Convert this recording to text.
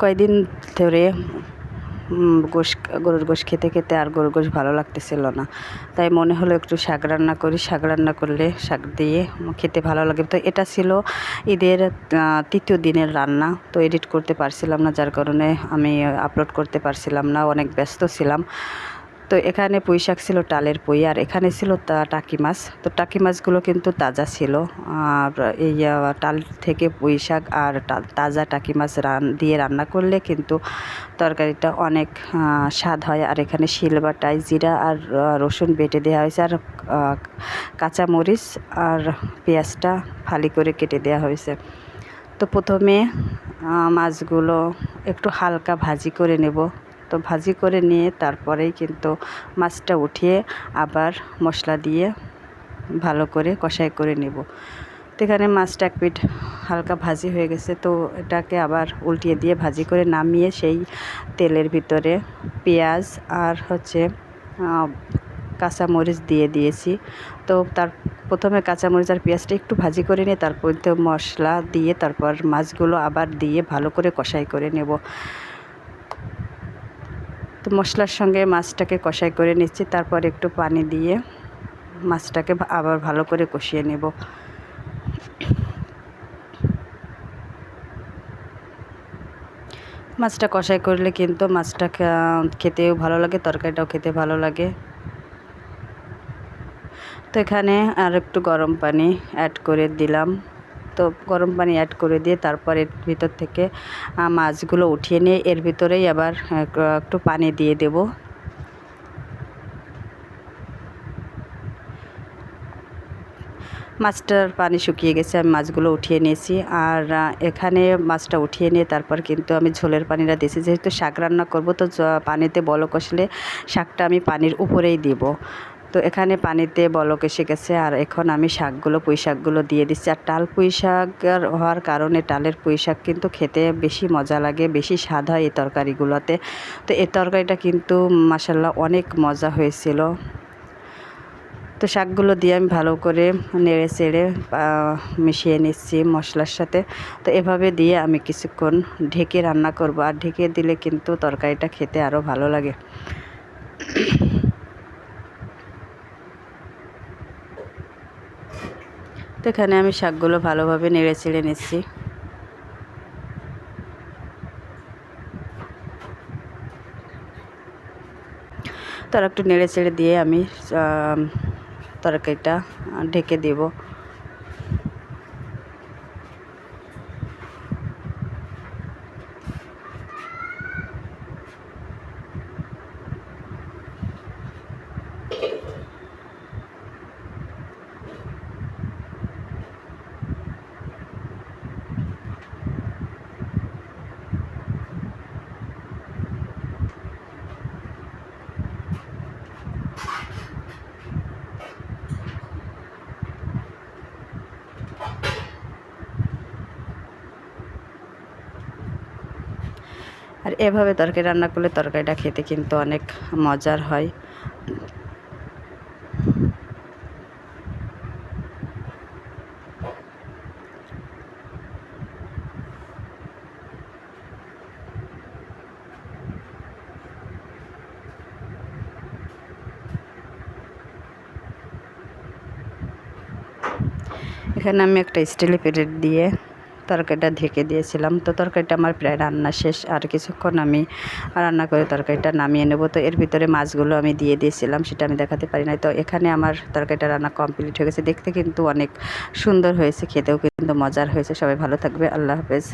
কয়দিন ধরে গোশ গরুর গোশ খেতে খেতে আর গরুর গোশ ভালো লাগতেছিল না, তাই মনে হলো একটু শাক রান্না করি। শাক রান্না করলে শাক দিয়ে খেতে ভালো লাগে। তো এটা ছিল ঈদের তৃতীয় দিনের রান্না, তো এডিট করতে পারছিলাম না, যার কারণে আমি আপলোড করতে পারছিলাম না, অনেক ব্যস্ত ছিলাম। তো এখানে পুঁই শাক ছিল, টালের পুঁই, আর এখানে ছিল টাকি মাছ। তো টাকি মাছগুলো কিন্তু তাজা ছিল, আর এই টাল থেকে পুঁই শাক আর তাজা টাকি মাছ দিয়ে রান্না করলে কিন্তু তরকারিটা অনেক স্বাদ হয়। আর এখানে শিলবাটায় জিরা আর রসুন বেটে দেওয়া হয়েছে, আর কাঁচামরিচ আর পেঁয়াজটা ফালি করে কেটে দেওয়া হয়েছে। তো প্রথমে মাছগুলো একটু হালকা ভাজি করে নেব। তো ভাজি করে নিয়ে তারপরেই কিন্তু মাছটা উঠিয়ে আবার মশলা দিয়ে ভালো করে কষাই করে নেব। তো এখানে মাছটা এক পিঠ হালকা ভাজি হয়ে গেছে, তো এটাকে আবার উল্টিয়ে দিয়ে ভাজি করে নামিয়ে সেই তেলের ভিতরে পেঁয়াজ আর কাঁচামরিচ দিয়ে দিয়েছি। তো প্রথমে কাঁচামরিচ আর পেঁয়াজটা একটু ভাজি করে নিয়ে তারপর তো মশলা দিয়ে তারপর মাছগুলো আবার দিয়ে ভালো করে কষাই করে নেব। তো মশলার সঙ্গে মাছটাকে কষাই করে নিচ্ছি, তারপর একটু পানি দিয়ে মাছটাকে আবার ভালো করে কষিয়ে নেব। মাছটা কষাই করলে কিন্তু মাছটা খেতেও ভালো লাগে, তরকারিটাও খেতে ভালো লাগে। তো এখানে আর একটু গরম পানি অ্যাড করে দিলাম। তো গরম পানি অ্যাড করে দিয়ে তারপর এর ভিতর থেকে মাছগুলো উঠিয়ে নিয়ে এর ভিতরেই আবার একটু পানি দিয়ে দেব। মাছটার পানি শুকিয়ে গেছে, আমি মাছগুলো উঠিয়ে নিয়েছি। আর এখানে মাছটা উঠিয়ে নিয়ে তারপর কিন্তু আমি ঝোলের পানিটা দিয়েছি, যেহেতু শাক রান্না করব, তো পানিতে বলক আসলে শাকটা আমি পানির উপরেই দেব। তো এখানে পানিতে বলক এসে গেছে, আর এখন আমি পুঁই শাকগুলো দিয়ে দিচ্ছি। আর টাল পুঁই শাক হওয়ার কারণে টালের পুঁই শাক কিন্তু খেতে বেশি মজা লাগে, বেশি স্বাদ হয় এই তরকারিগুলোতে। তো এই তরকারিটা কিন্তু মাশাআল্লাহ অনেক মজা হয়েছিল। তো শাকগুলো দিয়ে আমি ভালো করে নেড়ে চেড়ে মিশিয়ে নিচ্ছি মশলার সাথে। তো এভাবে দিয়ে আমি কিছুক্ষণ ঢেকে রান্না করব, আর ঢেকে দিলে কিন্তু তরকারিটা খেতে আরও ভালো লাগে। তো এখানে আমি শাকগুলো ভালোভাবে নেড়ে চেড়ে নিচ্ছি। তো আর একটু নেড়ে চেড়ে দিয়ে আমি তরকারিটা ঢেকে দেব। আর এভাবে তরকারি রান্না করলে তরকারিটা খেতে কিন্তু অনেক মজার হয়। এখানে আমি একটা স্টিলের প্লেট দিয়ে তরকারিটা ঢেকে দিয়েছিলাম। তো তরকারিটা আমার প্রায় রান্না শেষ, আর কিছুক্ষণ আমি রান্না করে তরকারিটা নামিয়ে নেব। তো এর ভিতরে মাছগুলো আমি দিয়ে দিয়েছিলাম, সেটা আমি দেখাতে পারি না। তো এখানে আমার তরকারিটা রান্না কমপ্লিট হয়ে গেছে, দেখতে কিন্তু অনেক সুন্দর হয়েছে, খেতেও কিন্তু মজার হয়েছে। সবাই ভালো থাকবে, আল্লাহ হাফেজ।